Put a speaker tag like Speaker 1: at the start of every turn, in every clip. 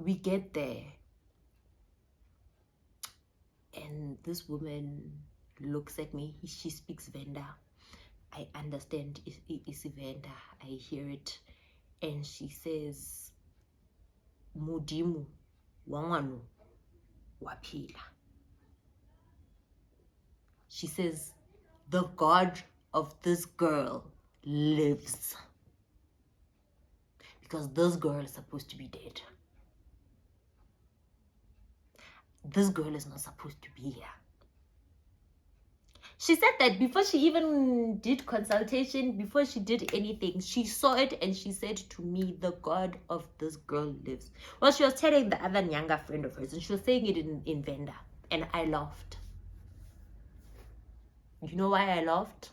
Speaker 1: we get there, and this woman looks at me. She speaks Venda. I understand it's Venda. I hear it. And she says, Mudimu wangwanu wapila. She says, the God of this girl lives. Because this girl is supposed to be dead. This girl is not supposed to be here. She said that before she even did consultation, before she did anything, she saw it and she said to me, the God of this girl lives. Well, she was telling the other younger friend of hers, and she was saying it in Venda. And I laughed. You know why I laughed?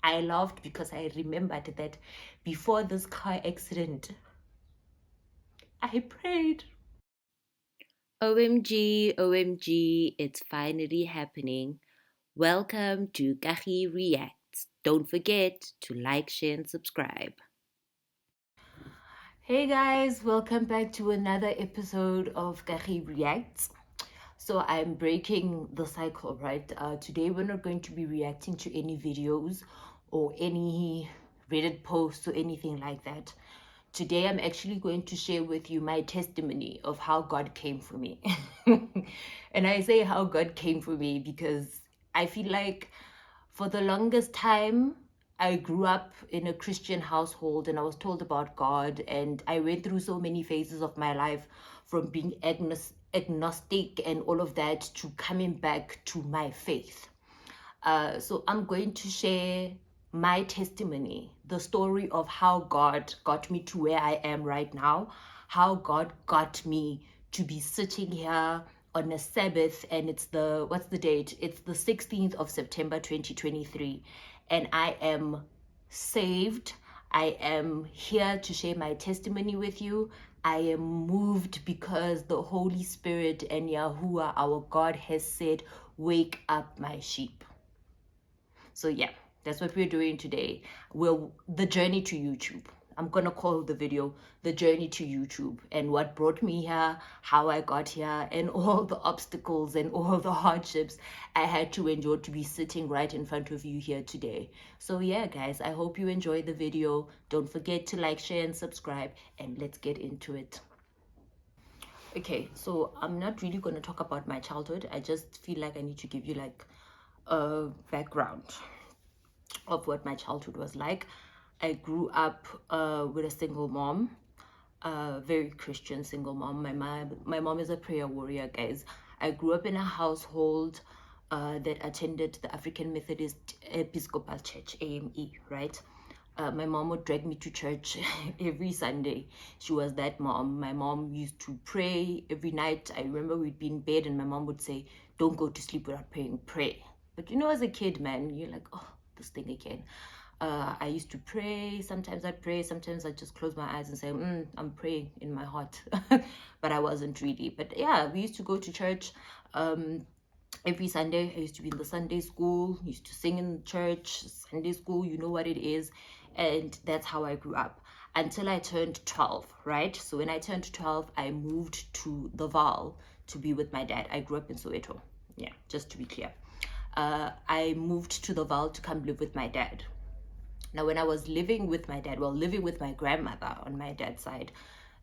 Speaker 1: I laughed because I remembered that before this car accident, I prayed. OMG, OMG, it's finally happening. Welcome to Kahi Reacts. Don't forget to like, share, and subscribe. Hey guys, welcome back to another episode of Kahi Reacts. So I'm breaking the cycle, right? Today we're not going to be reacting to any videos or any Reddit posts or anything like that. Today I'm actually going to share with you my testimony of how God came for me. And I say how God came for me because I feel like for the longest time, I grew up in a Christian household and I was told about God, and I went through so many phases of my life, from being agnostic and all of that to coming back to my faith. So I'm going to share my testimony, the story of how God got me to where I am right now, how God got me to be sitting here on a Sabbath, and it's the, what's the date? It's the 16th of September 2023, and I am saved. I am here to share my testimony with you. I am moved because the Holy Spirit and Yahuwah, our God, has said, wake up my sheep. So yeah, that's what we're doing today. The journey to YouTube. I'm gonna call the video the journey to YouTube, and what brought me here, how I got here, and all the obstacles and all the hardships I had to endure to be sitting right in front of you here today. So yeah guys, I hope you enjoyed the video. Don't forget to like, share, and subscribe, and let's get into it. Okay, so I'm not really going to talk about my childhood. I just feel like I need to give you like a background of what my childhood was like. I grew up with a single mom, a very Christian single mom. My mom is a prayer warrior, guys. I grew up in a household that attended the African Methodist Episcopal Church, AME, right? My mom would drag me to church every Sunday. She was that mom. My mom used to pray every night. I remember we'd be in bed and my mom would say, don't go to sleep without praying, pray. But you know, as a kid, man, you're like, oh, this thing again. I used to pray. Sometimes I'd pray. Sometimes I'd just close my eyes and say, I'm praying in my heart. But I wasn't really. But yeah, we used to go to church every Sunday. I used to be in the Sunday school, used to sing in church, Sunday school, you know what it is. And that's how I grew up until I turned 12, right? So when I turned 12, I moved to the Val to be with my dad. I grew up in Soweto. Yeah, just to be clear. I moved to the Val to come live with my dad. Now, when I was living with my dad, well, living with my grandmother on my dad's side,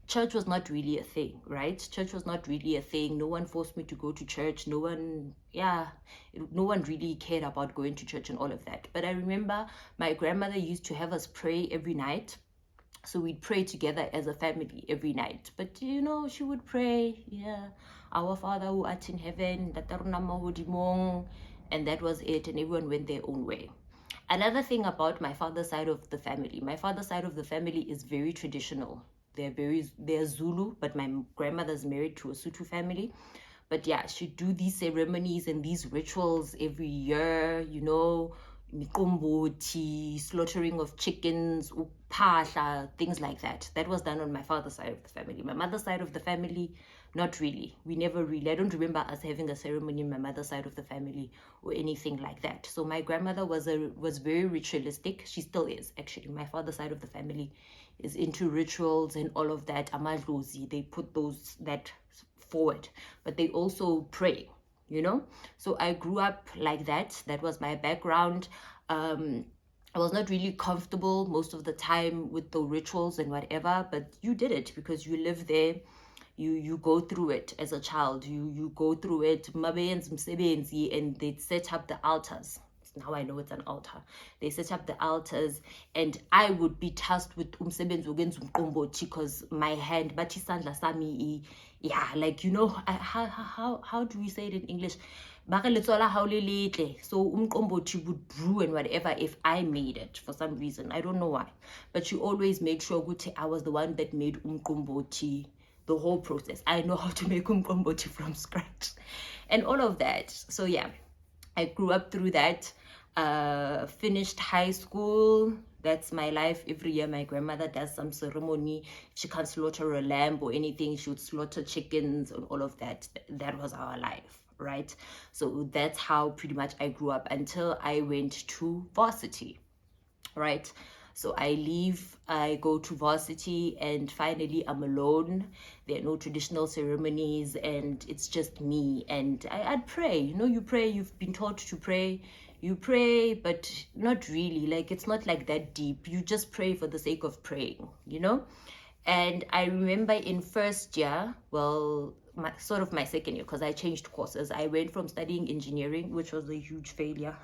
Speaker 1: church was not really a thing, right? Church was not really a thing. No one forced me to go to church. No one really cared about going to church and all of that. But I remember my grandmother used to have us pray every night. So we'd pray together as a family every night. But you know, she would pray, yeah, our Father who art in heaven, and that was it. And everyone went their own way. Another thing about my father's side of the family, my father's side of the family is very traditional. They're Zulu, but my grandmother's married to a Sotho family. But yeah, she'd do these ceremonies and these rituals every year, you know, miqombothi, slaughtering of chickens, uphahla, things like that. That was done on my father's side of the family. My mother's side of the family, not really. We never really, I don't remember us having a ceremony on my mother's side of the family or anything like that. So my grandmother was very ritualistic. She still is, actually. My father's side of the family is into rituals and all of that. Amadlozi, they put that forward, but they also pray, you know. So I grew up like that. That was my background. I was not really comfortable most of the time with the rituals and whatever, but you did it because you live there. You go through it as a child. You go through it. And they set up the altars. Now I know it's an altar. They set up the altars, and I would be tasked with umsebenzi wogenza umqombothi because my hand, but isandla sami, yeah, like, you know, how do we say it in English? So umqombothi would ruin whatever if I made it for some reason. I don't know why, but you always make sure I was the one that made umqombothi. The whole process. I know how to make umqombothi from scratch and all of that. So yeah, I grew up through that. Finished high school. That's my life. Every year my grandmother does some ceremony. She can't slaughter a lamb or anything. She would slaughter chickens and all of that. That was our life, right? So that's how pretty much I grew up until I went to varsity, right? So I leave, I go to varsity, and finally I'm alone. There are no traditional ceremonies, and it's just me. And I'd pray. You know, you pray, you've been taught to pray. You pray, but not really. Like, it's not like that deep. You just pray for the sake of praying, you know? And I remember in first year, well, my second year, because I changed courses. I went from studying engineering, which was a huge failure,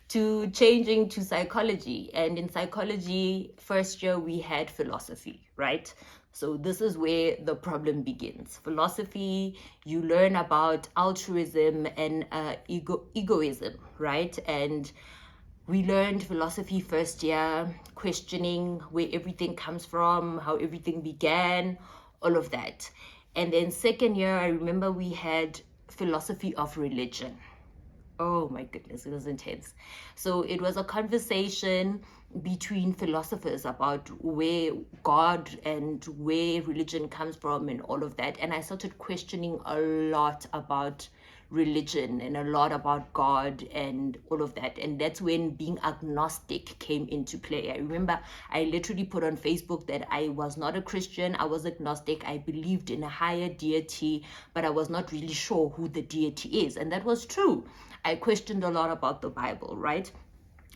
Speaker 1: to changing to psychology. And in psychology, first year we had philosophy, right? So this is where the problem begins. Philosophy, you learn about altruism and egoism, right? And we learned philosophy first year, questioning where everything comes from, how everything began, all of that. And then second year, I remember we had philosophy of religion. Oh my goodness, it was intense. So it was a conversation between philosophers about where God and where religion comes from and all of that. And I started questioning a lot about religion and a lot about God and all of that. And that's when being agnostic came into play. I remember I literally put on Facebook that I was not a Christian, I was agnostic, I believed in a higher deity, but I was not really sure who the deity is. And that was true. I questioned a lot about the Bible, right?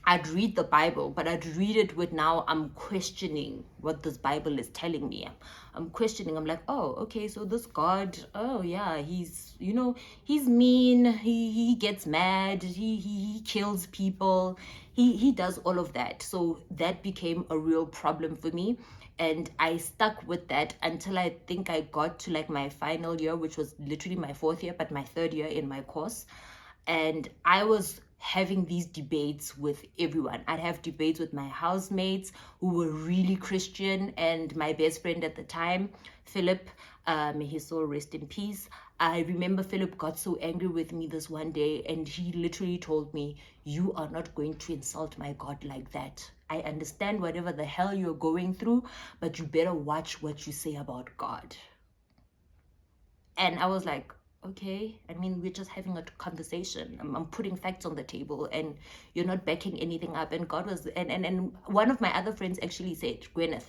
Speaker 1: I'd read the Bible, but I'd read it with now I'm questioning what this Bible is telling me. I'm questioning. I'm like, oh, okay, so this God, oh yeah, he's, you know, he's mean. He gets mad. He kills people. He does all of that. So that became a real problem for me. And I stuck with that until I think I got to like my final year, which was literally my fourth year, but my third year in my course. And I was having these debates with everyone. I'd have debates with my housemates who were really Christian, and my best friend at the time, Philip, may his soul rest in peace. I remember Philip got so angry with me this one day, and he literally told me, you are not going to insult my God like that. I understand whatever the hell you're going through, but you better watch what you say about God. And I was like, okay, I mean, we're just having a conversation. I'm putting facts on the table and you're not backing anything up. And God was, and one of my other friends actually said, Gwyneth,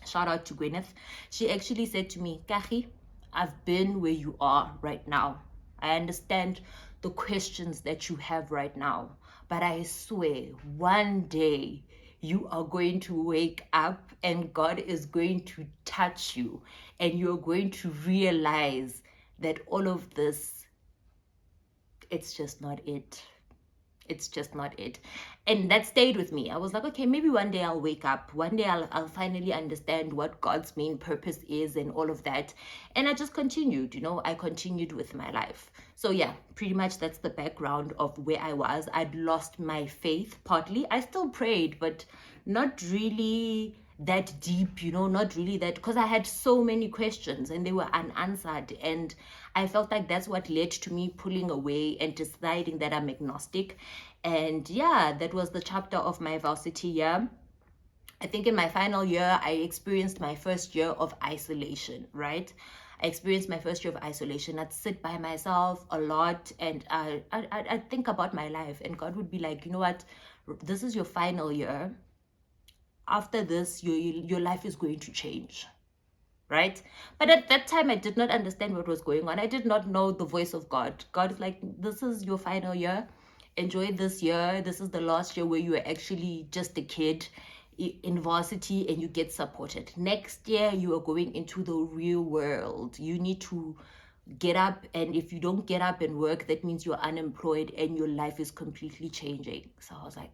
Speaker 1: shout out to Gwyneth. She actually said to me, Kachi, I've been where you are right now. I understand the questions that you have right now, but I swear one day you are going to wake up and God is going to touch you and you're going to realize that all of this, it's just not it. It's just not it. And that stayed with me. I was like, okay, maybe one day I'll wake up. One day I'll finally understand what God's main purpose is and all of that. And I just continued, you know, I continued with my life. So yeah, pretty much that's the background of where I was. I'd lost my faith partly. I still prayed, but not really that deep, you know, not really that, because I had so many questions and they were unanswered. And I felt like that's what led to me pulling away and deciding that I'm agnostic. And yeah, that was the chapter of my varsity year. I think in my final year, I experienced my first year of isolation, right? I experienced my first year of isolation. I'd sit by myself a lot, and I'd think about my life, and God would be like, you know what? This is your final year. After this, your life is going to change, right? But at that time, I did not understand what was going on. I did not know the voice of God. God is like, this is your final year. Enjoy this year. This is the last year where you are actually just a kid in varsity and you get supported. Next year, you are going into the real world. You need to get up, and if you don't get up and work, that means you're unemployed and your life is completely changing. So I was like,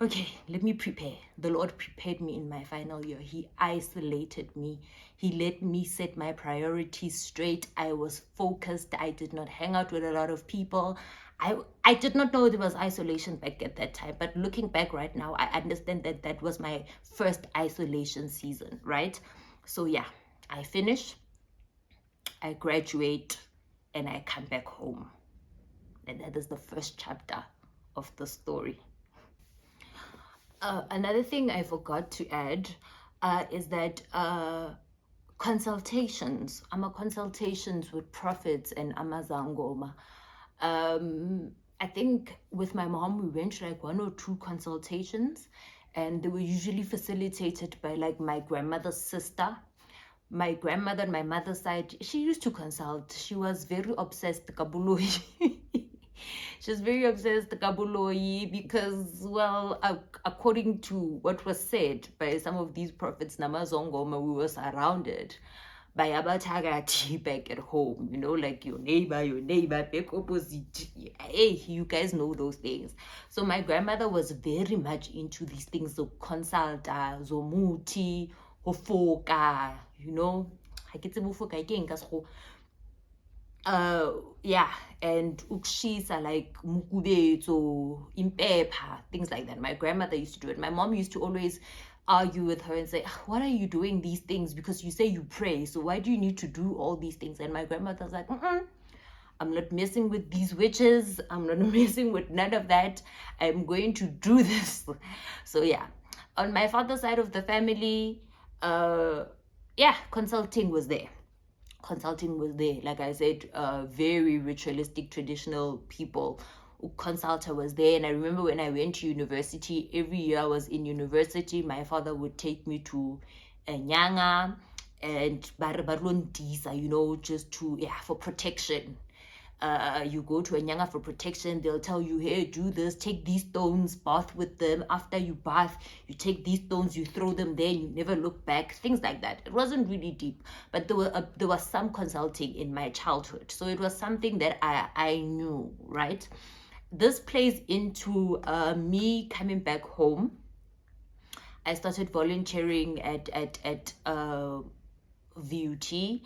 Speaker 1: okay, let me prepare. The Lord prepared me in my final year. He isolated me. He let me set my priorities straight. I was focused. I did not hang out with a lot of people. I did not know there was isolation back at that time. But looking back right now, I understand that that was my first isolation season, right? So yeah, I finish, I graduate, and I come back home. And that is the first chapter of the story. Another thing I forgot to add is that consultations, consultations with prophets and amazangoma. I think with my mom, we went to like 1 or 2 consultations, and they were usually facilitated by like my grandmother's sister. My grandmother on my mother's side, she used to consult. She was very obsessed kabuloi. She was very obsessed kabuloi because, well, according to what was said by some of these prophets, namazongoma, we were surrounded by abatagati back at home, you know, like your neighbor, back opposite. Hey, you guys know those things. So my grandmother was very much into these things, so consult, zomuti, hofoka, you know, yeah, and ukshisa like mukubetso, impepa, things like that. My grandmother used to do it. My mom used to always argue with her and say, what are you doing these things? Because you say you pray, so why do you need to do all these things? And my grandmother's like, I'm not messing with these witches. I'm not messing with none of that. I'm going to do this. So yeah, on my father's side of the family, yeah, consulting was there. Like I said, very ritualistic, traditional people. Consulta was there. And I remember when I went to university, every year I was in university, my father would take me to Nyanga and Barbarondisa, you know, just to, yeah, for protection. You go to a nyanga for protection, they'll tell you, hey, do this, take these stones, bath with them. After you bath, you take these stones, you throw them there, you never look back, things like that. It wasn't really deep, but there was some consulting in my childhood, so it was something that I knew, right? This plays into me coming back home. I started volunteering at VUT.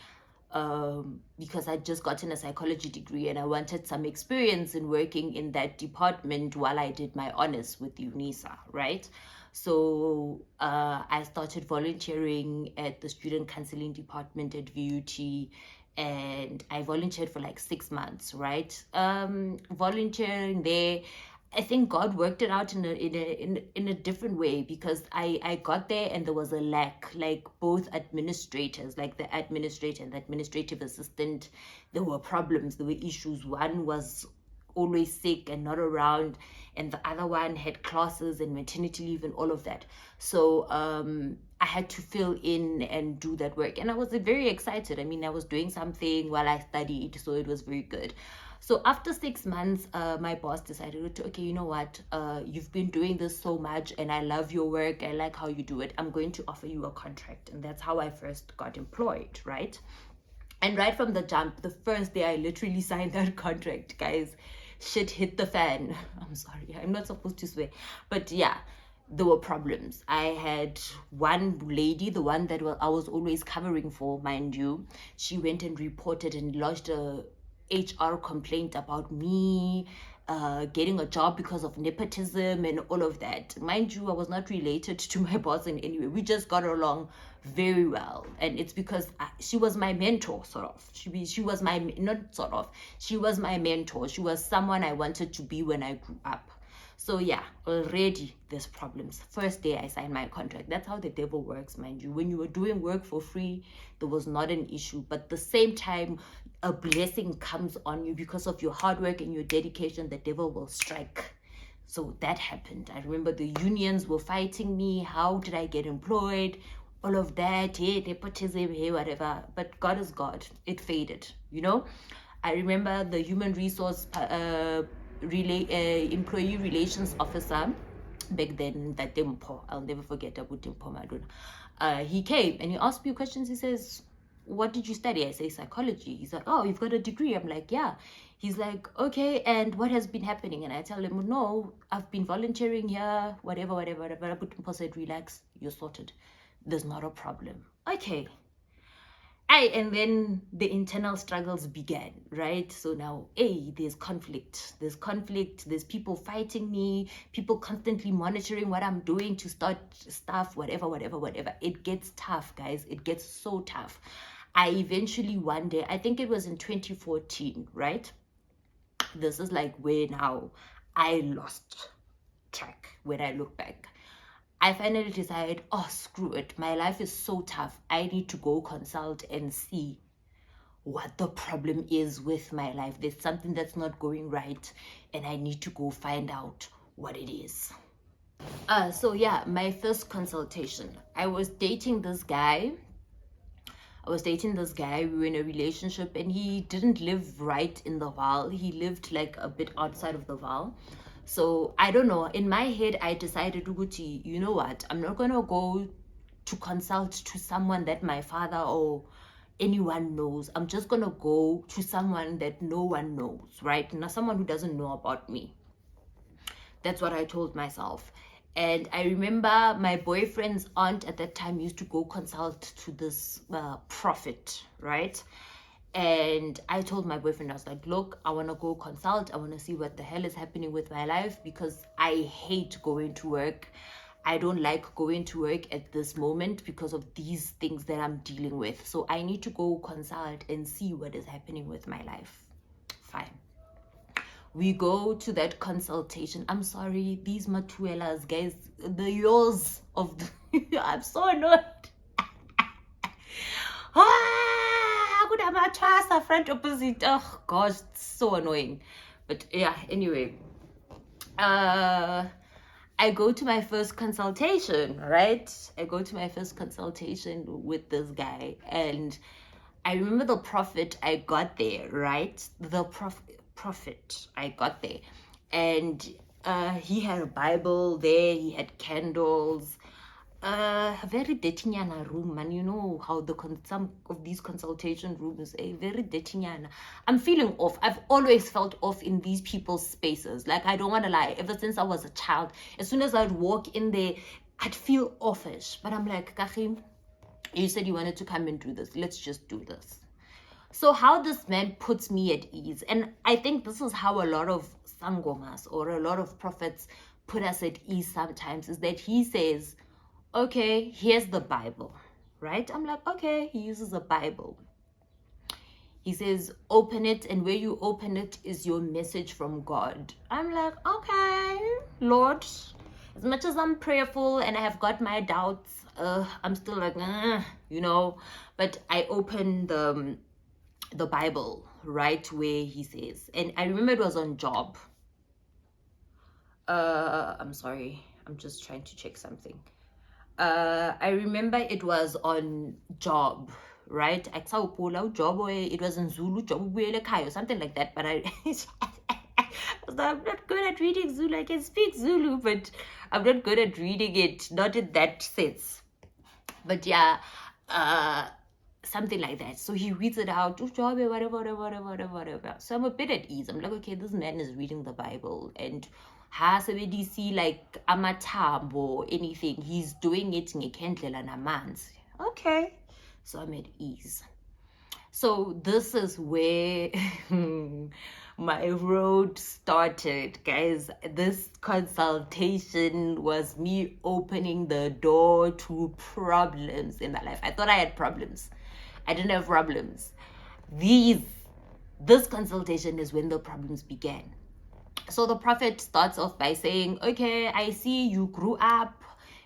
Speaker 1: Because I'd just gotten a psychology degree and I wanted some experience in working in that department while I did my honors with UNISA, right? So I started volunteering at the student counseling department at VUT, and I volunteered for like 6 months, right? Volunteering there, I think God worked it out in a different way, because I got there and there was a lack, like both administrators, like the administrator and the administrative assistant, there were problems, there were issues. One was always sick and not around, and the other one had classes and maternity leave and all of that. So I had to fill in and do that work, and I was very excited. I mean, I was doing something while I studied, so it was very good. So after 6 months, my boss decided to, okay, you know what, you've been doing this so much and I love your work, I like how you do it, I'm going to offer you a contract. And that's how I first got employed, right? And right from the jump, the first day I literally signed that contract, guys, shit hit the fan. I'm sorry, I'm not supposed to swear, but yeah, there were problems. I had one lady, the one that I was always covering for, mind you, she went and reported and lodged a HR complaint about me, getting a job because of nepotism and all of that. Mind you, I was not related to my boss in any way. We just got along very well, and it's because she was my mentor, sort of. She was my, not sort of, she was my mentor. She was someone I wanted to be when I grew up. So yeah, already there's problems. First day I signed my contract. That's how the devil works, mind you. When you were doing work for free, there was not an issue. But the same time, a blessing comes on you because of your hard work and your dedication, the devil will strike. So that happened. I remember the unions were fighting me. How did I get employed? All of that, hey, nepotism, hey, whatever. But God is God. It faded, you know. I remember the human resource employee relations officer back then, that Dimpo, I'll never forget about Dimpo Maduna. He came and he asked me questions. He says, what did you study? I say psychology. He's like, oh, you've got a degree. I'm like, yeah. He's like, okay, and what has been happening? And I tell him, no, I've been volunteering here, whatever. But said, relax, you're sorted. There's not a problem. Okay. And then the internal struggles began, right? So now, there's conflict. There's people fighting me, people constantly monitoring what I'm doing to start stuff, whatever. It gets tough, guys. It gets so tough. I eventually one day, I think it was in 2014, right? This is like where now I lost track when I look back. I finally decided, oh, screw it. My life is so tough. I need to go consult and see what the problem is with my life. There's something that's not going right, and I need to go find out what it is. So yeah, my first consultation. I was dating this guy. We were in a relationship, and he didn't live right in the Vaal. He lived like a bit outside of the Vaal. So I don't know, in my head I decided, Uguti, you know what, I'm not gonna go to consult to someone that my father or anyone knows. I'm just gonna go to someone that no one knows, right? Now, someone who doesn't know about me. That's what I told myself. And I remember my boyfriend's aunt at that time used to go consult to this prophet, right? And I told my boyfriend, I was like, look, I want to go consult. I want to see what the hell is happening with my life, because I hate going to work. I don't like going to work at this moment because of these things that I'm dealing with. So I need to go consult and see what is happening with my life. Fine. We go to that consultation. I'm sorry, these matuelas, guys, the yours of the I'm so annoyed. Front opposite. Oh gosh, it's so annoying. But yeah, anyway, I go to my first consultation, right? I go to my first consultation with this guy, and I remember the prophet. I got there, right? The prophet. I got there, and he had a Bible there. He had candles. Very dirty room, man. You know how some of these consultation rooms, very dirty. I'm feeling off. I've always felt off in these people's spaces. Like, I don't want to lie. Ever since I was a child, as soon as I'd walk in there, I'd feel offish. But I'm like, Kahim, you said you wanted to come and do this. Let's just do this. So how this man puts me at ease, and I think this is how a lot of sangomas or a lot of prophets put us at ease sometimes, is that he says, okay, here's the Bible, right? I'm like, okay, he uses a Bible. He says, open it, and where you open it is your message from God. I'm like, okay, Lord. As much as I'm prayerful and I have got my doubts, I'm still like, you know. But I open the Bible right where he says. And I remember it was on Job. I'm sorry. I'm just trying to check something. I remember it was on Job, right? It was in Zulu, Job or something like that. But I'm not good at reading Zulu. I can speak Zulu, but I'm not good at reading it, not in that sense. But yeah, something like that. So he reads it out, whatever. So I'm a bit at ease. I'm like, okay, this man is reading the Bible, and has already see like amathambo, anything. He's doing it ngekhendlela namanzi. Okay, so I'm at ease. So this is where my road started, guys. This consultation was me opening the door to problems in my life. I thought I had problems. I didn't have problems. This consultation is when the problems began. So the prophet starts off by saying, okay, I see you grew up,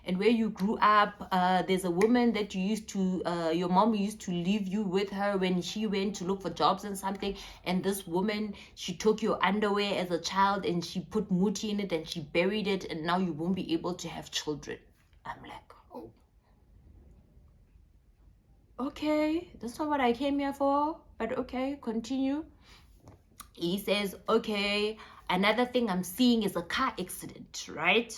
Speaker 1: and where you grew up, there's a woman that you used to, your mom used to leave you with her when she went to look for jobs and something. And this woman, she took your underwear as a child and she put muti in it and she buried it, and now you won't be able to have children. I'm like, oh, okay, that's not what I came here for, but okay, continue. He says, okay, another thing I'm seeing is a car accident, right?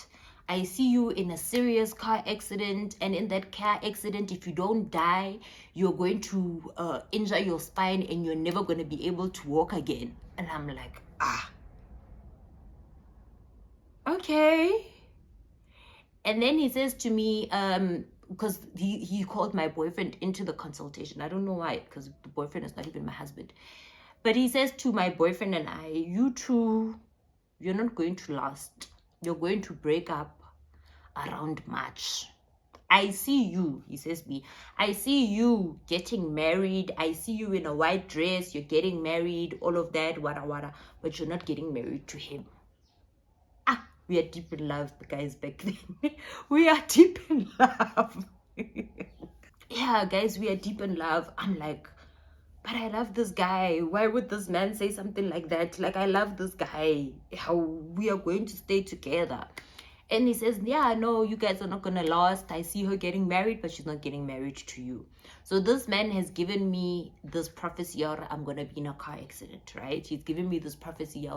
Speaker 1: I see you in a serious car accident, and in that car accident, if you don't die, you're going to injure your spine and you're never going to be able to walk again. And I'm like, okay. And then he says to me, because he called my boyfriend into the consultation. I don't know why, because the boyfriend is not even my husband. But he says to my boyfriend and I, you two, you're not going to last. You're going to break up around March. I see you, he says to me, I see you getting married. I see you in a white dress. You're getting married, all of that, wada, but you're not getting married to him. We are deep in love, the guys back then. We are deep in love. Yeah, guys, we are deep in love. I'm like, but I love this guy. Why would this man say something like that? Like, I love this guy. How we are going to stay together. And he says, yeah, no, you guys are not going to last. I see her getting married, but she's not getting married to you. So this man has given me this prophecy, I'm going to be in a car accident, right? He's given me this prophecy,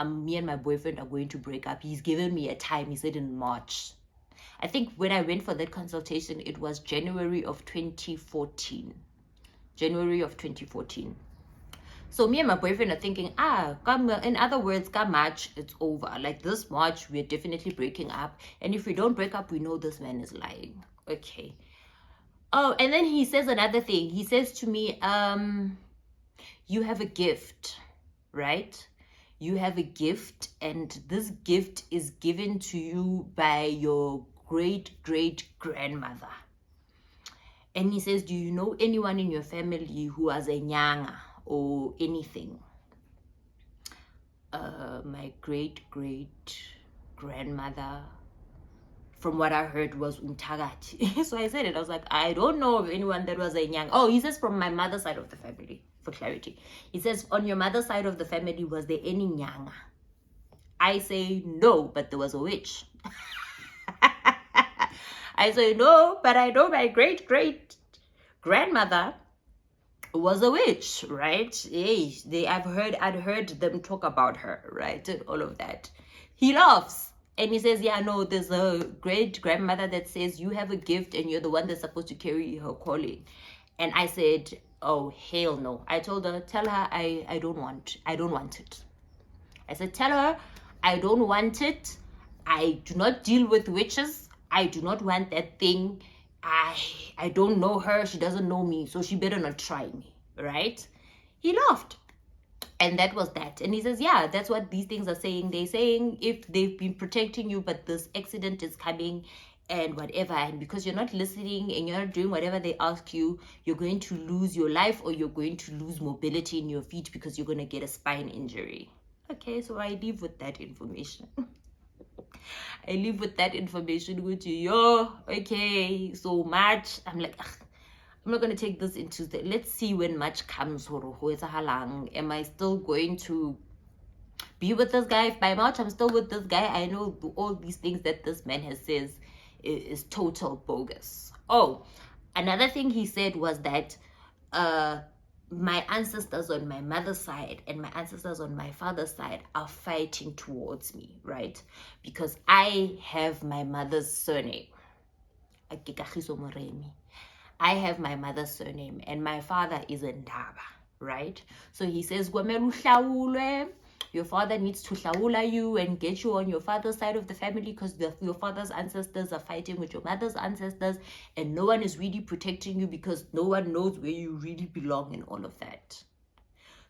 Speaker 1: me and my boyfriend are going to break up. He's given me a time. He said in March. I think when I went for that consultation, it was January of 2014. January of 2014. So me and my boyfriend are thinking, in other words, come March, it's over. Like this March, we're definitely breaking up. And if we don't break up, we know this man is lying. Okay. Oh, and then he says another thing. He says to me, you have a gift, right? You have a gift, and this gift is given to you by your great-great-grandmother. And he says, do you know anyone in your family who has a nyanga or anything? My great-great-grandmother, from what I heard, was Umtagati. So I said it. I was like, I don't know of anyone that was a nyanga. Oh, he says from my mother's side of the family, for clarity. He says, on your mother's side of the family, was there any nyanga? I say, no, but there was a witch. I say, no, but I know my great-great-grandmother was a witch, right? Hey, I'd heard them talk about her, right? And all of that. He laughs. And he says, yeah, no, there's a great-grandmother that says you have a gift and you're the one that's supposed to carry her calling. And I said, oh, hell no. I told her, tell her I don't want it. I said, tell her I don't want it. I do not deal with witches. I do not want that thing. I don't know her. She doesn't know me. So she better not try me, right? He laughed. And that was that. And he says, yeah, that's what these things are saying. They're saying if they've been protecting you, but this accident is coming and whatever. And because you're not listening and you're not doing whatever they ask you, you're going to lose your life or you're going to lose mobility in your feet because you're going to get a spine injury. Okay, so I leave with that information. I live with that information with you. Okay, so March, I'm like, I'm not going to take this into the, let's see when March comes. Am I still going to be with this guy? If by March I'm still with this guy, I know all these things that this man has says is total bogus. Oh, another thing he said was that my ancestors on my mother's side and my ancestors on my father's side are fighting towards me, right? Because I have my mother's surname. I have my mother's surname and my father is Ndaba, right? So he says, your father needs to hlaula you and get you on your father's side of the family because your father's ancestors are fighting with your mother's ancestors, and no one is really protecting you because no one knows where you really belong and all of that.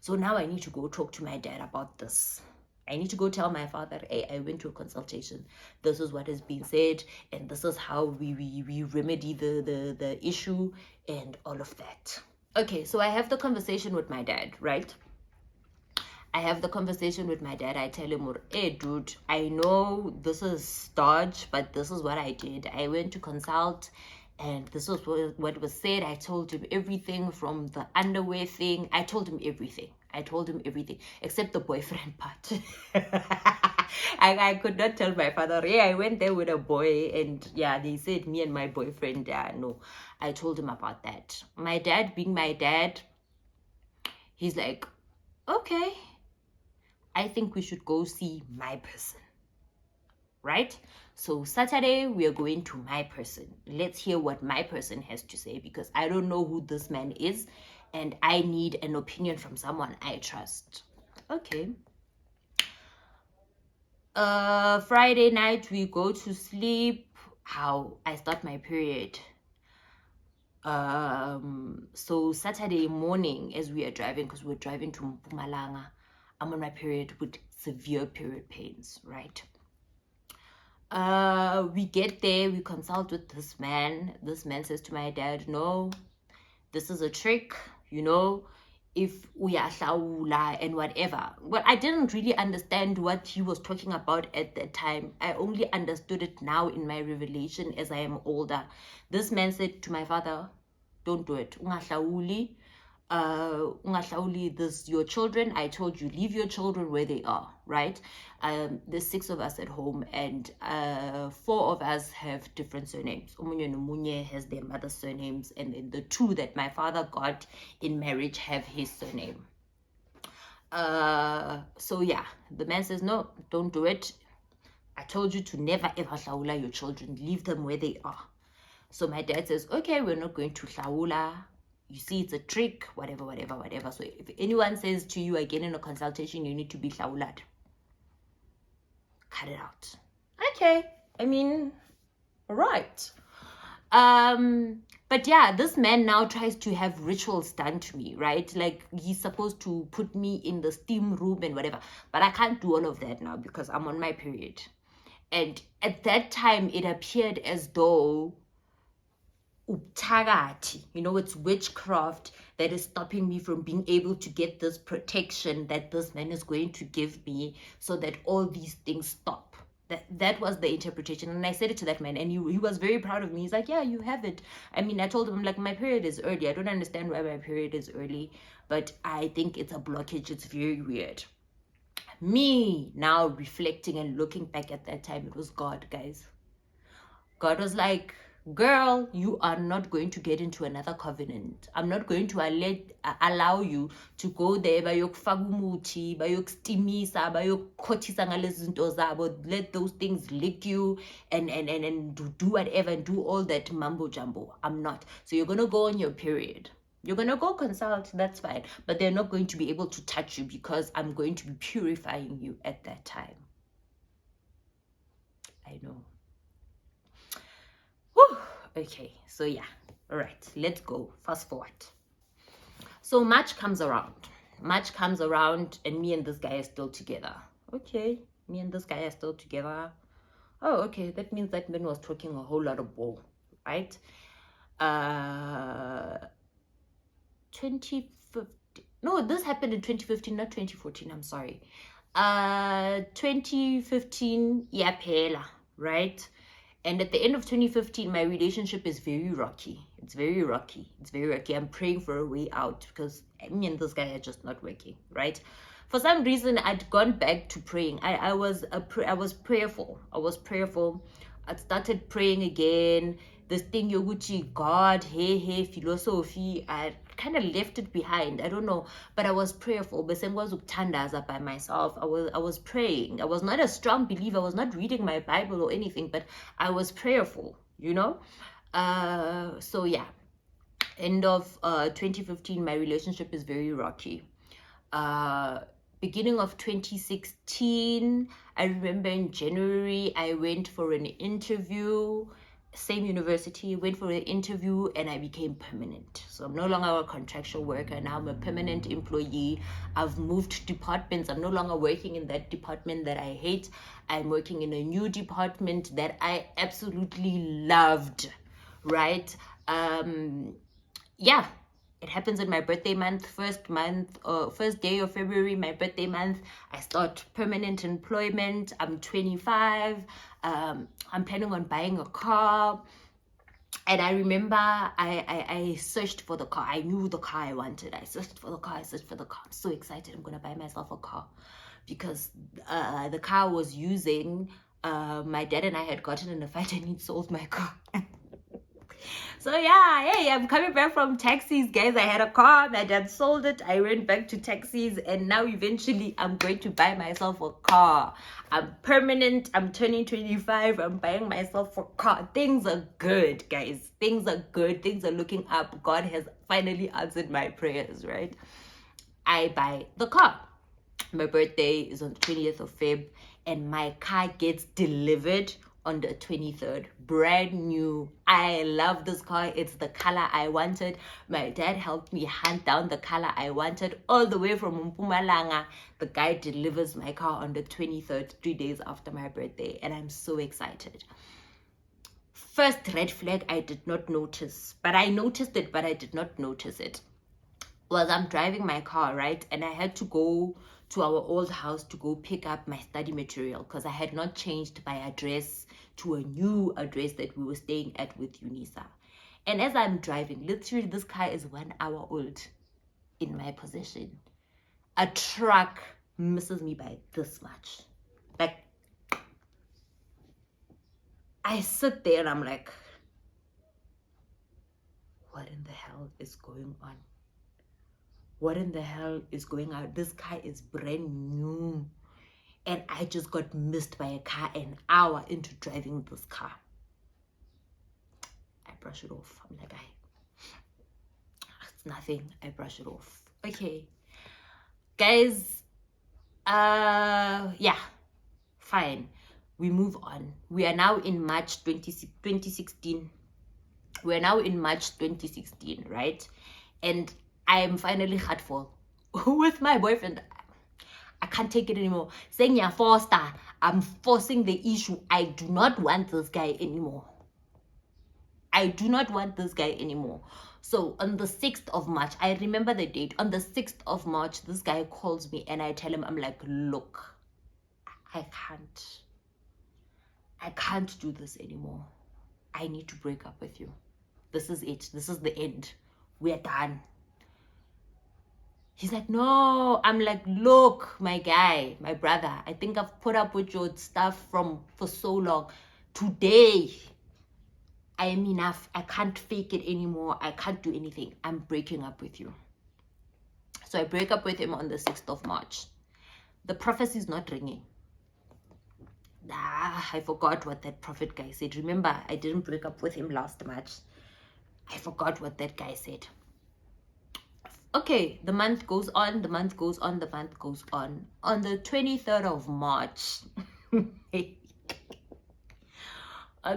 Speaker 1: So now I need to go talk to my dad about this. I need to go tell my father, hey, I went to a consultation. This is what has been said, and this is how we remedy the issue and all of that. Okay, so I have the conversation with my dad, right? I have the conversation with my dad. I tell him, hey, dude, I know this is dodge, but this is what I did. I went to consult, and this was what was said. I told him everything from the underwear thing. I told him everything. Except the boyfriend part. I could not tell my father, hey, I went there with a boy, and yeah, they said me and my boyfriend. No, I told him about that. My dad, being my dad, he's like, okay, I think we should go see my person, right? So Saturday, we are going to my person. Let's hear what my person has to say, because I don't know who this man is, and I need an opinion from someone I trust. Okay. Friday night, we go to sleep. How I start my period. So Saturday morning, as we are driving, because we're driving to Mpumalanga, I'm on my period with severe period pains, right? We get there, we consult with this man. This man says to my dad, no, this is a trick, if we are hlaula and whatever. Well, I didn't really understand what he was talking about at that time. I only understood it now in my revelation as I am older. This man said to my father, don't do it. Ungahlauli. This your children. I told you, leave your children where they are, right? There's 6 of us at home, and 4 of us have different surnames. Omunye nomunye has their mother's surnames, and then the 2 that my father got in marriage have his surname. So yeah, the man says, no, don't do it. I told you to never ever hlaula your children, leave them where they are. So my dad says, okay, we're not going to hlaula. You see, it's a trick, whatever. So if anyone says to you again in a consultation, you need to be hlaulad, cut it out. Okay, I mean, all right. But yeah, this man now tries to have rituals done to me, right? Like, he's supposed to put me in the steam room and whatever. But I can't do all of that now because I'm on my period. And at that time, it appeared as though it's witchcraft that is stopping me from being able to get this protection that this man is going to give me, so that all these things stop. That was the interpretation. And I said it to that man, and he was very proud of me. He's like, yeah, you have it. I mean, I told him, like, my period is early. I don't understand why my period is early, but I think it's a blockage. It's very weird. Me now reflecting and looking back at that time, it was God, guys. God was like, girl, you are not going to get into another covenant. I'm not going to allow you to go there, bayokufaka umuthi, bayokustimisa, bayokukhothisa ngalezi zinto zabo, let those things lick you and do whatever and do all that mumbo jumbo. I'm not. So you're going to go on your period. You're going to go consult, that's fine. But they're not going to be able to touch you because I'm going to be purifying you at that time. I know. Whew. Okay, so yeah, all right, let's go. Fast forward. So March comes around, and me and this guy are still together. Okay, me and this guy are still together. Oh, okay, that means that man was talking a whole lot of bull, right? 2015. No, this happened in 2015, not 2014. I'm sorry. 2015, yeah, phela, right? And at the end of 2015, my relationship is very rocky. It's very rocky. I'm praying for a way out because me and this guy are just not working, right? For some reason, I'd gone back to praying. I was prayerful. I started praying again. This thing, Yoguchi, God, hey, philosophy, I kind of left it behind. I don't know, but I was prayerful. By myself. I was praying. I was not a strong believer. I was not reading my Bible or anything, but I was prayerful, So yeah, end of 2015, my relationship is very rocky. beginning of 2016. I remember in January, I went for an interview, same university, went for an interview, and I became permanent. So I'm no longer a contractual worker. Now I'm a permanent employee. I've moved departments. I'm no longer working in that department that I hate. I'm working in a new department that I absolutely loved, right? Yeah, it happens in my birthday month, first day of February, my birthday month. I start permanent employment. I'm 25. I'm planning on buying a car. And I remember I searched for the car. I knew the car I wanted. I searched for the car. I'm so excited. I'm going to buy myself a car. Because the car I was using, my dad and I had gotten in a fight and he sold my car. So yeah, hey, I'm coming back from taxis, guys. I had a car, my dad sold it. I went back to taxis, and now eventually I'm going to buy myself a car. I'm permanent. I'm turning 25. I'm buying myself a car. Things are good, guys. Things are good. Things are looking up. God has finally answered my prayers, right? I buy the car. My birthday is on the 20th of Feb, and my car gets delivered on the 23rd. Brand new. I love this car. It's the color I wanted. My dad helped me hunt down the color I wanted all the way from Mpumalanga. The guy delivers my car on the 23rd, 3 days after my birthday, and I'm so excited. First red flag I did not notice, but I noticed it, but I did not notice it. Was I'm driving my car, right? And I had to go to our old house to go pick up my study material because I had not changed my address to a new address that we were staying at with UNISA. And as I'm driving, literally this car is 1 hour old in my possession. A truck misses me by this much. Like, I sit there and I'm like, what in the hell is going on? What in the hell is going on? This car is brand new. And I just got missed by a car an hour into driving this car. I brush it off. I'm like, it's nothing. I brush it off. Okay. Guys, yeah, fine. We move on. We are now in March 2016. We're now in March 2016, right? And I am finally hurtful with my boyfriend. I can't take it anymore. Saying you're forced, I'm forcing the issue. I do not want this guy anymore. I do not want this guy anymore. So on the 6th of March, I remember the date. On the 6th of March, this guy calls me and I tell him, I'm like, look, I can't do this anymore. I need to break up with you. This is it. This is the end. We're done. He's like, no. I'm like, look, my guy, my brother, I think I've put up with your stuff for so long. Today, I am enough. I can't fake it anymore. I can't do anything. I'm breaking up with you. So I break up with him on the 6th of March. The prophecy is not ringing. I forgot what that prophet guy said. Remember, I didn't break up with him last March. I forgot what that guy said. Okay, the month goes on, the month goes on, the month goes on. On the 23rd of March, on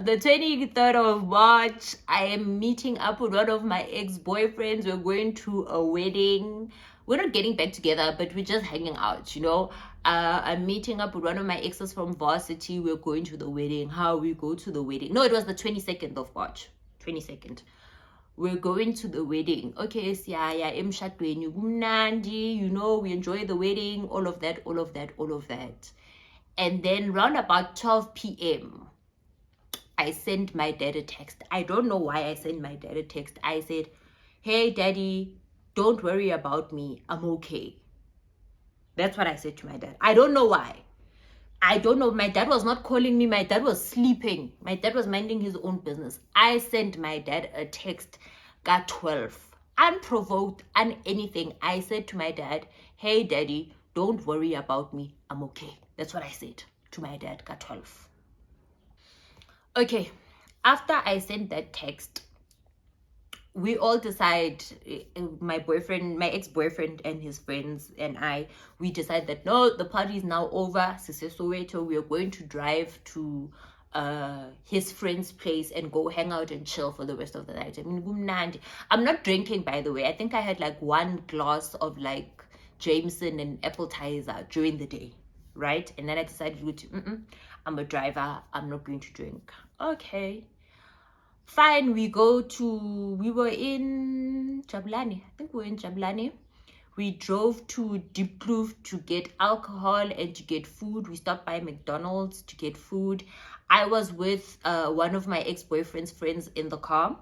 Speaker 1: the 23rd of March, I am meeting up with one of my ex-boyfriends. We're going to a wedding. We're not getting back together, but we're just hanging out, you know. I'm meeting up with one of my exes from varsity. We're going to the wedding. How we go to the wedding? No, it was the 22nd of March. 22nd. We're going to the wedding. Okay, siyaya emshadweni kumnandi, you know, we enjoy the wedding, all of that. And then round about 12 p.m., I sent my dad a text. I don't know why I sent my dad a text. I said, hey, daddy, don't worry about me. I'm okay. That's what I said to my dad. I don't know why. I don't know. My dad was not calling me. My dad was sleeping. My dad was minding his own business. I sent my dad a text, got 12. Unprovoked, anything. I said to my dad, hey, daddy, don't worry about me. I'm okay. That's what I said to my dad, got 12. Okay. After I sent that text, we all decide, my boyfriend, my ex-boyfriend and his friends and I, we decide that no, the party is now over. Soweto, we are going to drive to his friend's place and go hang out and chill for the rest of the night. I mean, kumnandi. I'm not drinking, by the way. I think I had like one glass of like Jameson and appetizer during the day, right? And then I decided to, I'm a driver, I'm not going to drink. Okay, fine. We were in Jabulani. I think we were in Jabulani. We drove to Deep Kloof to get alcohol and to get food. We stopped by McDonald's to get food. I was with one of my ex-boyfriend's friends in the car.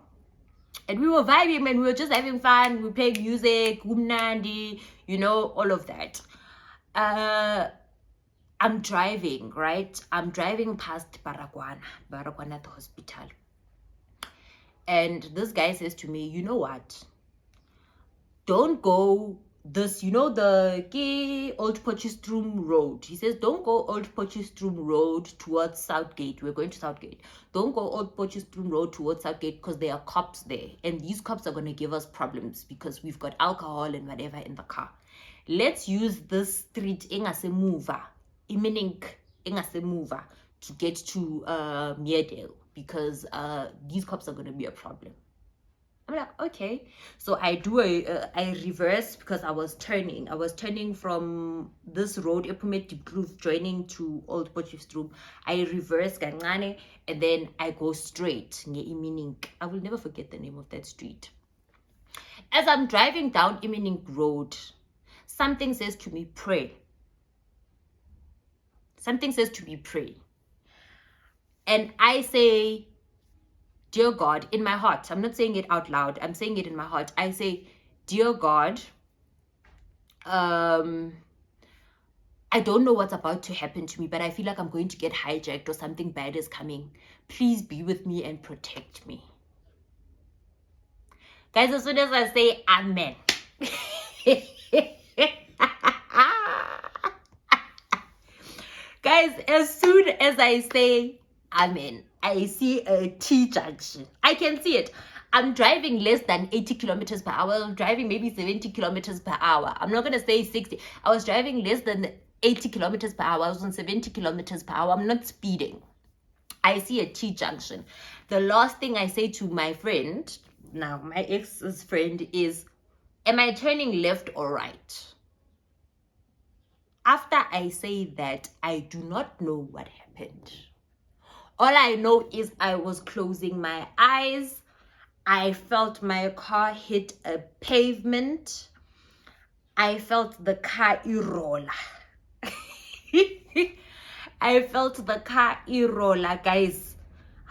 Speaker 1: And we were vibing, and we were just having fun. We played music, kumnandi, you know, all of that. I'm driving, right? I'm driving past Baragwana the hospital. And this guy says to me, you know what? Don't go this, you know, the Old Potchefstroom Road. He says, don't go Old Potchefstroom Road towards Southgate. We're going to Southgate. Don't go Old Potchefstroom Road towards Southgate because there are cops there. And these cops are going to give us problems because we've got alcohol and whatever in the car. Let's use this street, Ingasemuva, to get to Meerdale because these cops are going to be a problem. I'm like, okay. So I reverse because I was turning from this road, Epumet Deep Kloof, joining to Old Potchefstroom. I reverse kancane and then I go straight. I will never forget the name of that street. As I'm driving down Iminink Road, something says to me, pray. Something says to me, pray. And I say, dear God, in my heart, I'm not saying it out loud, I'm saying it in my heart. I say, dear God, I don't know what's about to happen to me, but I feel like I'm going to get hijacked or something bad is coming. Please be with me and protect me. Guys, as soon as I say amen, guys, as soon as I say amen, I see a T junction. I can see it. I'm driving less than 80 kilometers per hour. I'm driving maybe 70 kilometers per hour. I'm not going to say 60. I was driving less than 80 kilometers per hour. I was on 70 kilometers per hour. I'm not speeding. I see a T junction. The last thing I say to my friend, now my ex's friend, is, am I turning left or right? After I say that, I do not know what happened. All I know is I was closing my eyes. I felt my car hit a pavement. I felt the car irola. I felt the car irola, guys.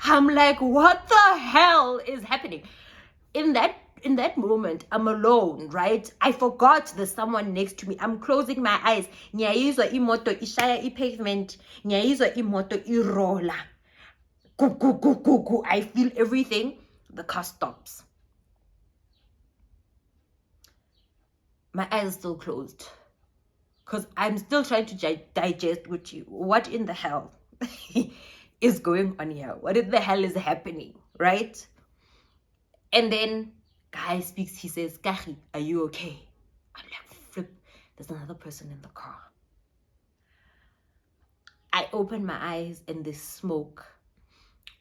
Speaker 1: I'm like, what the hell is happening? In that moment, I'm alone, right? I forgot there's someone next to me. I'm closing my eyes. Nyayizwa imoto ishaya ipavement. Nyayizwa imoto irola. I feel everything. The car stops. My eyes are still closed because I'm still trying to digest with you. What in the hell is going on here? What in the hell is happening, right? And then guy speaks. He says, Kahi, are you okay? I'm like, flip, there's another person in the car. I open my eyes and there's smoke.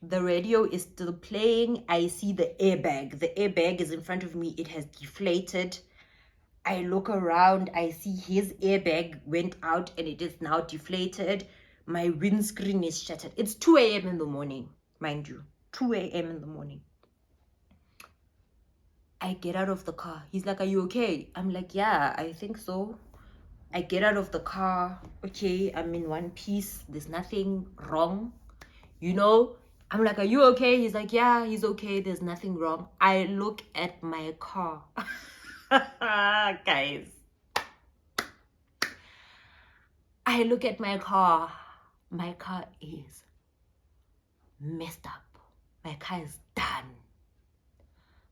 Speaker 1: The radio is still playing. I see the airbag. The airbag is in front of me. It has deflated. I look around. I see his airbag went out and it is now deflated. My windscreen is shattered. It's 2 a.m. in the morning, mind you. 2 a.m. in the morning. I get out of the car. He's like, are you okay? I'm like, yeah, I think so. I get out of the car. Okay, I'm in one piece. There's nothing wrong. You know, I'm like, are you okay? He's like, yeah, he's okay. There's nothing wrong. I look at my car. Guys. I look at my car. My car is messed up. My car is done.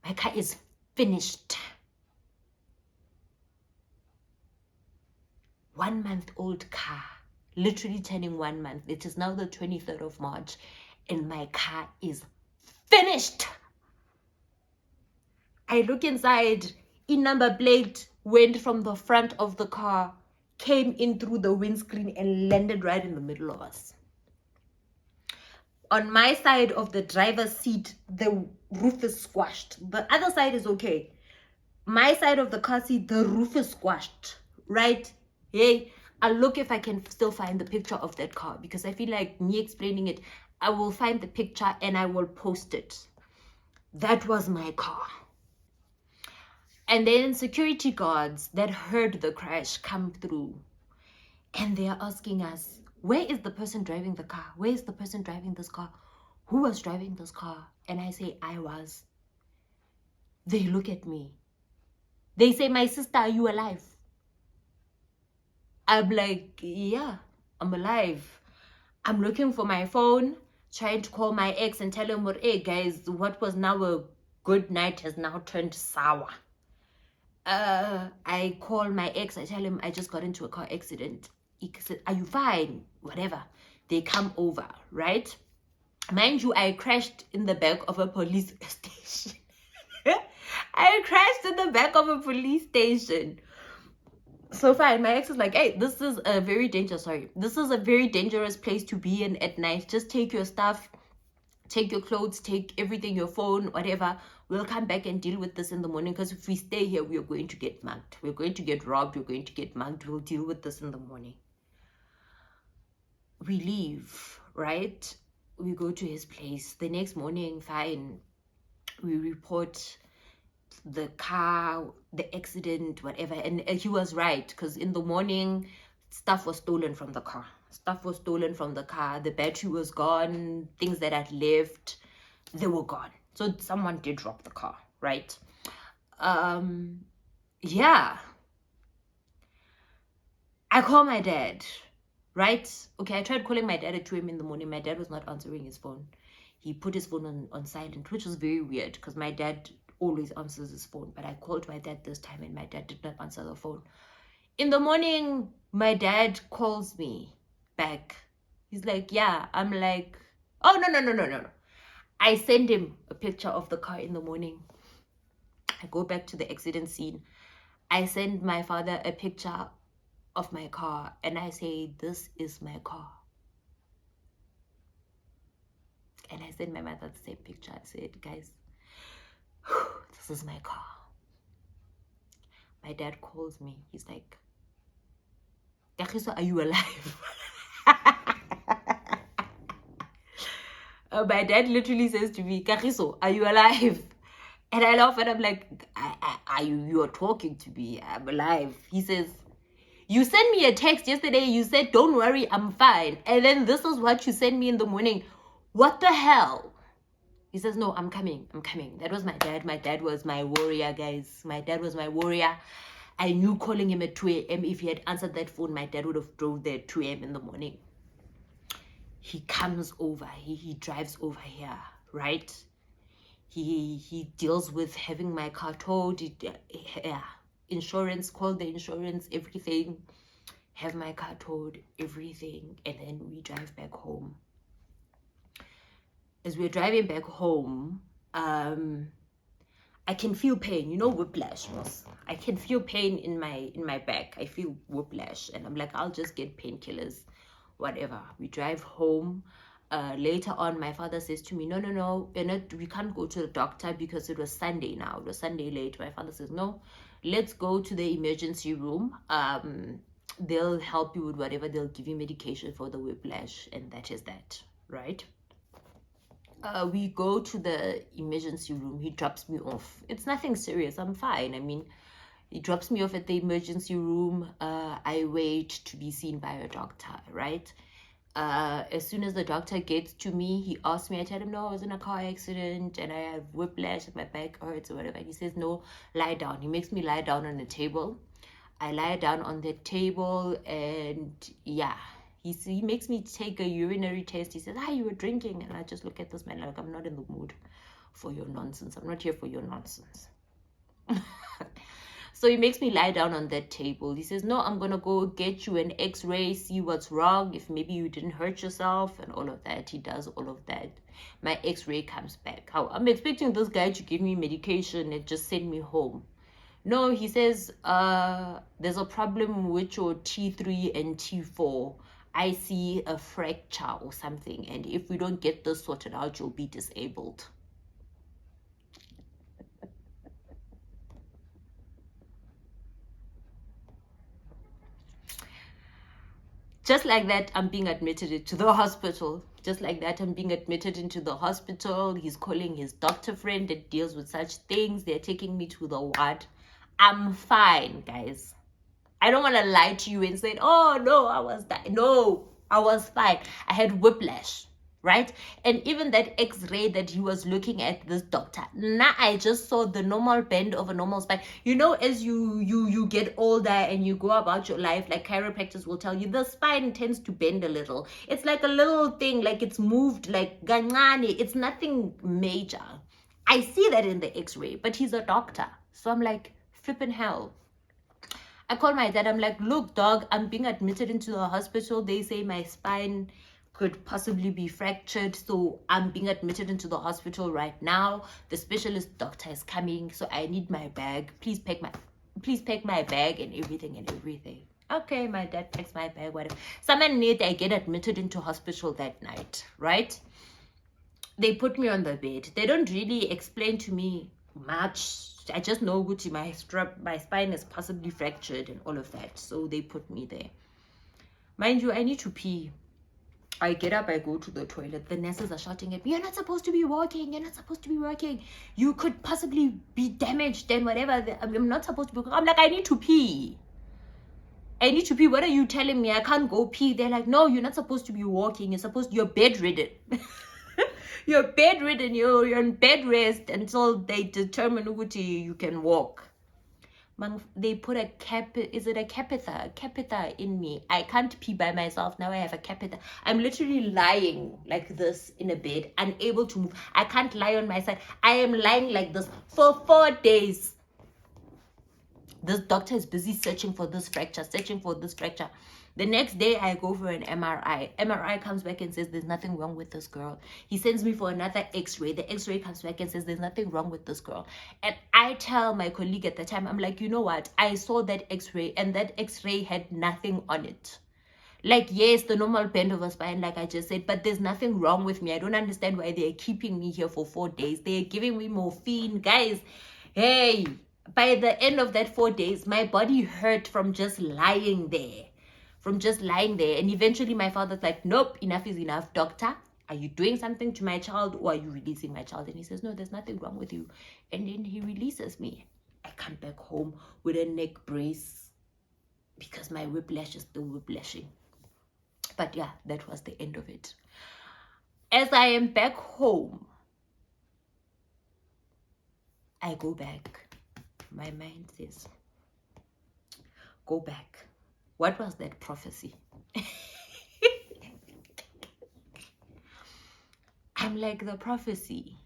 Speaker 1: My car is finished. 1 month old car, literally turning 1 month. It is now the 23rd of March and my car is finished. I look inside, number plate went from the front of the car, came in through the windscreen and landed right in the middle of us. On my side of the driver's seat, the roof is squashed. The other side is okay. My side of the car seat, the roof is squashed, right? Hey, I'll look if I can still find the picture of that car, because I feel like me explaining it, I will find the picture and I will post it. That was my car. And then security guards that heard the crash come through, and they are asking us, where is the person driving the car? Where is the person driving this car? Who was driving this car? And I say, I was. They look at me. They say, my sister, are you alive? I'm like, yeah, I'm alive. I'm looking for my phone, trying to call my ex and tell him, hey guys, what was now a good night has now turned sour. I call my ex, I tell him I just got into a car accident. He said, are you fine? Whatever. They come over, right? Mind you, I crashed in the back of a police station. I crashed in the back of a police station. So fine, my ex is like, hey, this is a very dangerous place to be in at night. Just take your stuff, take your clothes, take everything, your phone, whatever. We'll come back and deal with this in the morning, because if we stay here, we are going to get mugged. We're going to get robbed. We're going to get mugged. We'll deal with this in the morning. We leave, right? We go to his place. The next morning, fine, we report the car, the accident, whatever. And he was right, because in the morning, stuff was stolen from the car. The battery was gone. Things that had left, they were gone. So someone did drop the car, right? Yeah. I call my dad, right? Okay, I tried calling my dad at 2 a.m. in the morning. My dad was not answering his phone. He put his phone on silent, which was very weird, because my dad always answers his phone. But I called my dad this time and my dad did not answer the phone. In the morning, my dad calls me back. He's like, yeah. I'm like, oh, no. I send him a picture of the car in the morning. I go back to the accident scene. I send my father a picture of my car and I say, this is my car. And I send my mother the same picture. I said, guys, this is my car. My dad calls me. He's like, Kagiso, are you alive? My dad literally says to me, Kagiso, are you alive? And I laugh and I'm like, you are talking to me. I'm alive. He says, you sent me a text yesterday. You said, don't worry, I'm fine. And then this is what you sent me in the morning. What the hell? He says, no, I'm coming. That was my dad. My dad was my warrior, guys. My dad was my warrior. I knew calling him at 2 a.m. If he had answered that phone, my dad would have drove there at 2 a.m. in the morning. He comes over. He drives over here, right? He deals with having my car towed. Insurance, call the insurance, everything. Have my car towed, everything. And then we drive back home. As we're driving back home, I can feel pain, whiplash. I can feel pain in my back. I feel whiplash, and I'm like, I'll just get painkillers, whatever. We drive home. Later on, my father says to me, no, we can't go to the doctor because it was Sunday now. It was Sunday late. My father says, no, let's go to the emergency room. They'll help you with whatever. They'll give you medication for the whiplash, and that is that, right? We go to the emergency room. He drops me off. It's nothing serious. I'm fine. I mean, he drops me off at the emergency room. I wait to be seen by a doctor, right? As soon as the doctor gets to me, he asks me. I tell him, no, I was in a car accident and I have whiplash and my back hurts or whatever. And he says, no, lie down. He makes me lie down on the table. I lie down on the table and yeah. He makes me take a urinary test. He says, you were drinking. And I just look at this man like, I'm not in the mood for your nonsense. I'm not here for your nonsense. So he makes me lie down on that table. He says, no, I'm going to go get you an x-ray, see what's wrong, if maybe you didn't hurt yourself and all of that. He does all of that. My x-ray comes back. I'm expecting this guy to give me medication and just send me home. No, he says, there's a problem with your T3 and T4. I see a fracture or something. And if we don't get this sorted out, you'll be disabled. Just like that, I'm being admitted into the hospital. Just like that, I'm being admitted into the hospital. He's calling his doctor friend that deals with such things. They're taking me to the ward. I'm fine, guys. I don't want to lie to you and say, oh, no, I was dying. No, I was fine. I had whiplash, right? And even that x-ray that he was looking at, this doctor, now I just saw the normal bend of a normal spine. You know, as you get older and you go about your life, like chiropractors will tell you, the spine tends to bend a little. It's like a little thing, like it's moved, like gancane. It's nothing major. I see that in the x-ray, but he's a doctor. So I'm like, flipping hell. I call my dad. I'm like, look, dog, I'm being admitted into the hospital. They say my spine could possibly be fractured. So I'm being admitted into the hospital right now. The specialist doctor is coming. So I need my bag. Please pack my bag and everything. Okay, my dad packs my bag, whatever. Someone need I get admitted into hospital that night, right? They put me on the bed. They don't really explain to me much. I just know Gucci, my spine is possibly fractured and all of that. So they put me there. Mind you, I need to pee. I get up, I go to the toilet. The nurses are shouting at me, you're not supposed to be walking. You're not supposed to be working. You could possibly be damaged and whatever. I'm not supposed to be. I'm like, I need to pee. I need to pee. What are you telling me? I can't go pee. They're like, no, you're not supposed to be walking. You're bedridden. You're bedridden. You're on bed rest until they determine which you can walk. They put a catheter in me. I can't pee by myself. Now I have a catheter. I'm literally lying like this in a bed, unable to move. I can't lie on my side. I am lying like this for 4 days. This doctor is busy searching for this fracture. The next day, I go for an MRI. MRI comes back and says, there's nothing wrong with this girl. He sends me for another x-ray. The x-ray comes back and says, there's nothing wrong with this girl. And I tell my colleague at the time, I'm like, you know what? I saw that x-ray and that x-ray had nothing on it. Like, yes, the normal bend of a spine, like I just said, but there's nothing wrong with me. I don't understand why they're keeping me here for 4 days. They're giving me morphine. Guys, hey, by the end of that 4 days, my body hurt from just lying there. And eventually my father's like, nope, enough is enough. Doctor, are you doing something to my child or are you releasing my child? And he says, no, there's nothing wrong with you. And then he releases me. I come back home with a neck brace because my whiplash is still whiplashing. But yeah, that was the end of it. As I am back home, I go back. My mind says, go back. What was that prophecy? I'm like, the prophecy.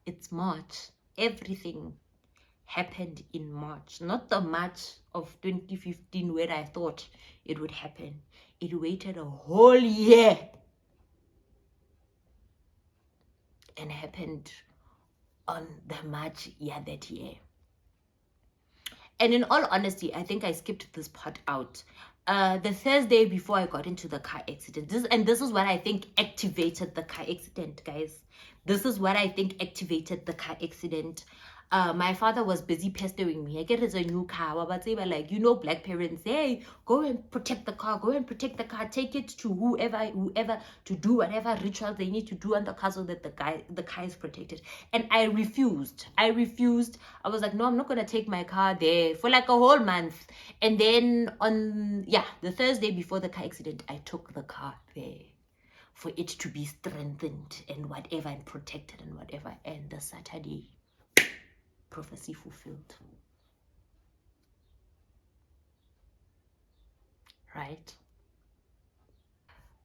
Speaker 1: It's March. Everything happened in March. Not the March of 2015 where I thought it would happen. It waited a whole year and happened on the March that year. And in all honesty, I think I skipped this part out. The Thursday before I got into the car accident, this is what I think activated the car accident, guys. This is what I think activated the car accident. My father was busy pestering me. I get it's a new car, but they were like, you know, black parents, hey, go and protect the car, take it to whoever to do whatever rituals they need to do on the car so that the car is protected. And I refused. I was like, no, I'm not gonna take my car there for like a whole month. And then on the Thursday before the car accident, I took the car there for it to be strengthened and whatever and protected and whatever. And the Saturday, prophecy fulfilled. Right?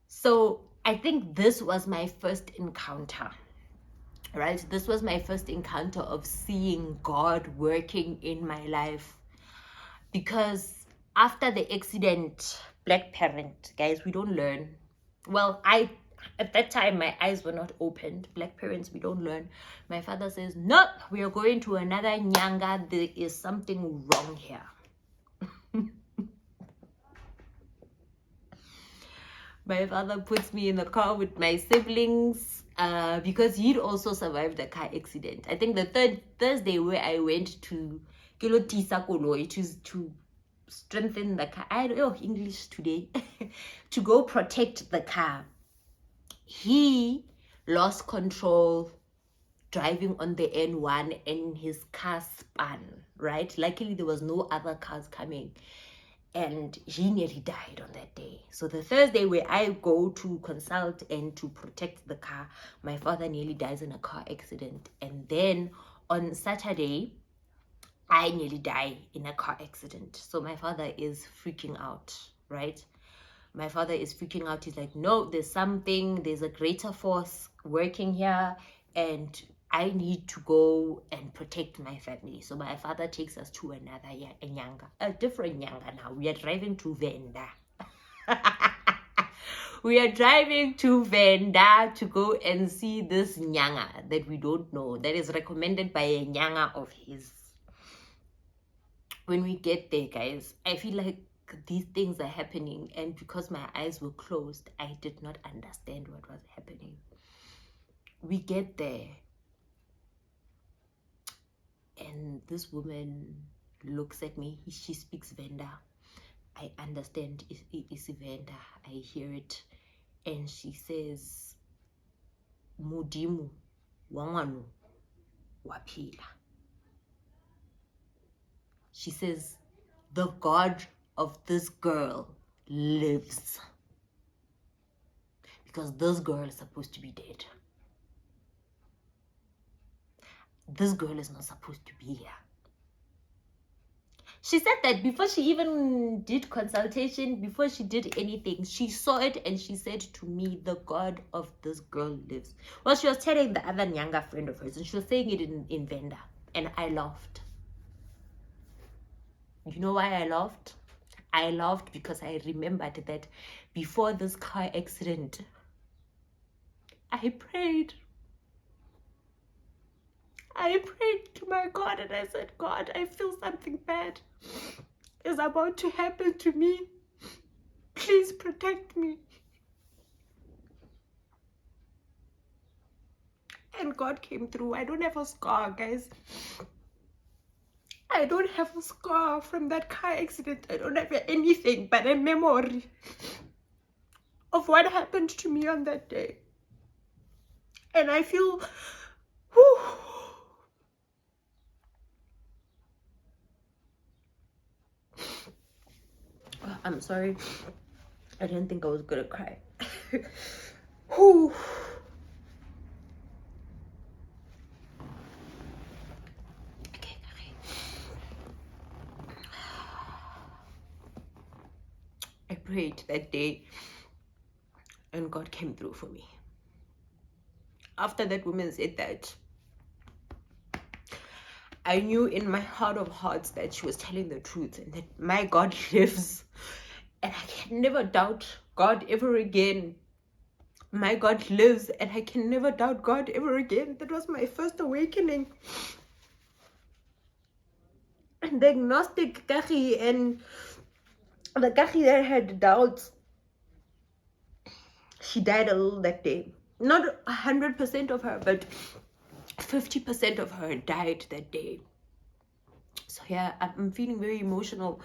Speaker 1: So I think this was my first encounter right? This was my first encounter of seeing God working in my life, because after the accident, black parent, guys, we don't learn. Well, at that time my eyes were not opened. Black parents, we don't learn. My father says, nope, we are going to another nyanga. There is something wrong here. My father puts me in the car with my siblings, because he'd also survived the car accident. I think the third Thursday where I went to Kilotisa Koloi to strengthen the car. I don't know English today. To go protect the car. He lost control driving on the N1 and his car spun, right? Luckily, there was no other cars coming. And he nearly died on that day. So the Thursday where I go to consult and to protect the car, my father nearly dies in a car accident. And then on Saturday, I nearly die in a car accident. So my father is freaking out, right? My father is freaking out. He's like, no, there's a greater force working here, and I need to go and protect my family. So my father takes us to another nyanga, a different nyanga now. We are driving to Venda. We are driving to Venda to go and see this nyanga that we don't know, that is recommended by a nyanga of his. When we get there, guys, I feel like these things are happening, and because my eyes were closed, I did not understand what was happening. We get there, and this woman looks at me. She speaks Venda. I understand it's Venda. I hear it, and she says, Mudimu wangwanu wapila. She says, the God of this girl lives, because this girl is supposed to be dead. This girl is not supposed to be here. She said that before she even did consultation, before she did anything, she saw it and she said to me, the God of this girl lives. Well, she was telling the other Nyanga friend of hers, and she was saying it in Venda, and I laughed. You know why I laughed? I laughed because I remembered that before this car accident, I prayed. I prayed to my God and I said, God, I feel something bad is about to happen to me. Please protect me. And God came through. I don't have a scar, guys. I don't have a scar from that car accident. I don't have anything but a memory of what happened to me on that day. And I feel, whew, I'm sorry. I didn't think I was gonna cry. Whew. Okay. I prayed that day and God came through for me. After that woman said that, I knew in my heart of hearts that she was telling the truth and that my God lives. And I can never doubt God ever again. My God lives and I can never doubt God ever again. That was my first awakening. And the agnostic Kachi and the Kachi that had doubts, she died a little that day. Not 100% of her, but 50% of her died that day. So yeah, I'm feeling very emotional.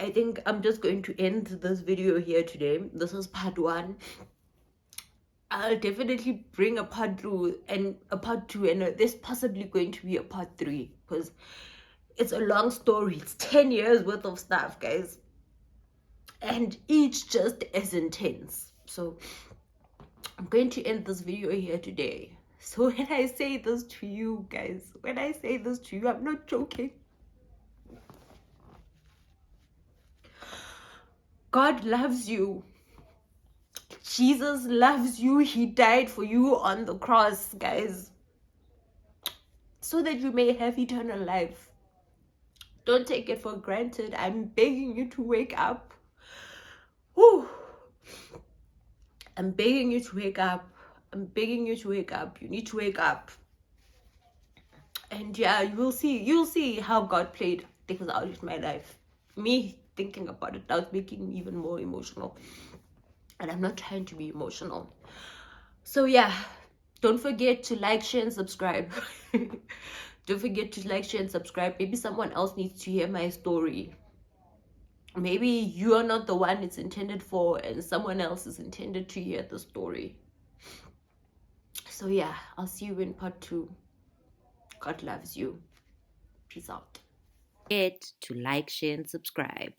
Speaker 1: I think I'm just going to end this video here today. This is part 1. I'll definitely bring a part 2 and a part 2, and there's possibly going to be a part 3 because it's a long story. It's 10 years worth of stuff, guys, and each just as intense. So I'm going to end this video here today. So when I say this to you guys, when I say this to you, I'm not joking. God loves you. Jesus loves you. He died for you on the cross, guys. so that you may have eternal life. Don't take it for granted. I'm begging you to wake up. Whew. I'm begging you to wake up. I'm begging you to wake up. You need to wake up. And yeah, you'll see how God played things out in my life. Me thinking about it now is making me even more emotional. And I'm not trying to be emotional. So yeah, don't forget to like, share, and subscribe. Don't forget to like, share, and subscribe. Maybe someone else needs to hear my story. Maybe you are not the one it's intended for, and someone else is intended to hear the story. So yeah, I'll see you in part 2. God loves you. Peace out. Don't forget to like, share, and subscribe.